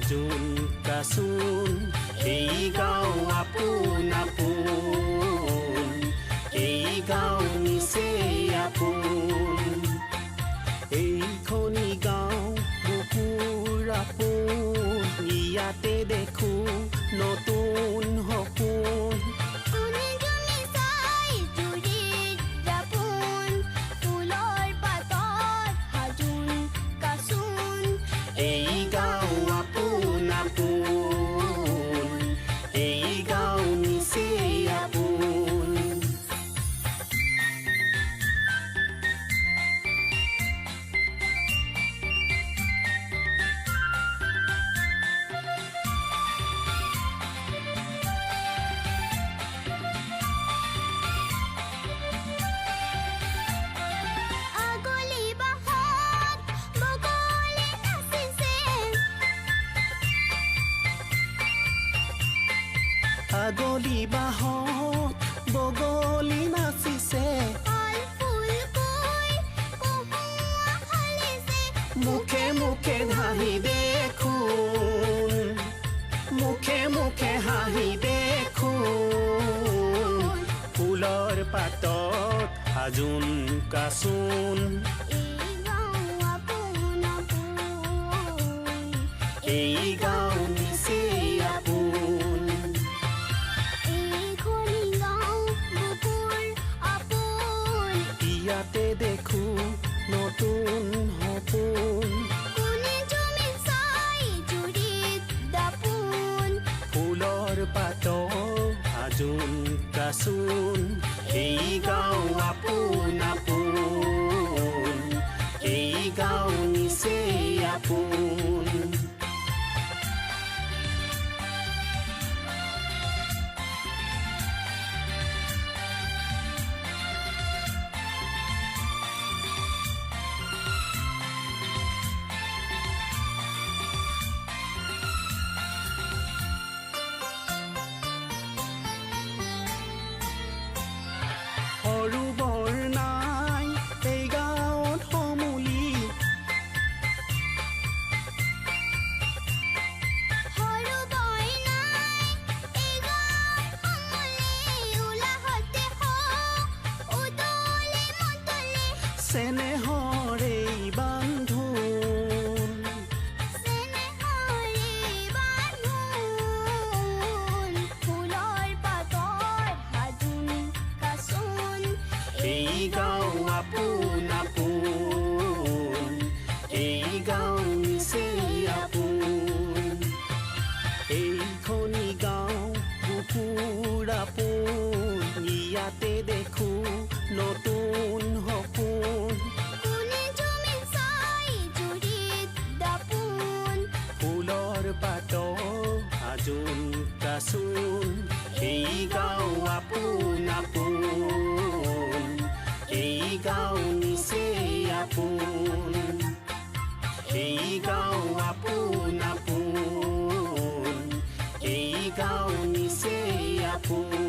হাজোন কাচোন এই গাঁও আপোন আপোন এই গাঁও নিচেই আপোন এইখনি গাঁও বুকুৰ আপোন ইয়াতে দেখো নতুন সপোন এই গাঁও আপোন আপোন এই গাঁও নিচেই আপোন আগলি বাহত বগলী নাচিছে মুখে মুখে হাঁহি দেখোন মুখে মুখে হাঁহি দেখোন ফুলৰ পাতত হাজোন কাচোন এই গাঁও নিচেই আপোন ইয়াতে দেখো নতুন সপোন ফুলৰ পাত হাজোন কাচোন এই গাঁও আপোন আপোন এই গাঁও নিচেই আপোন সৰু বৰ নাই এই গাঁৱত সমূলি চেনেহৰে বান্ধোন এই গাঁও আপোন আপোন এই গাঁও নিচেই আপোন এইখনি গাঁও বুকুৰ আপোন ইয়াতে দেখো নতুন সপোন ফুলৰ পাত হাজোন কাচোন এই গাঁও আপোন আপোন এই গাঁও নিচেই আপোন এই গাঁও আপোন আপোন এই গাঁও নিচেই আপোন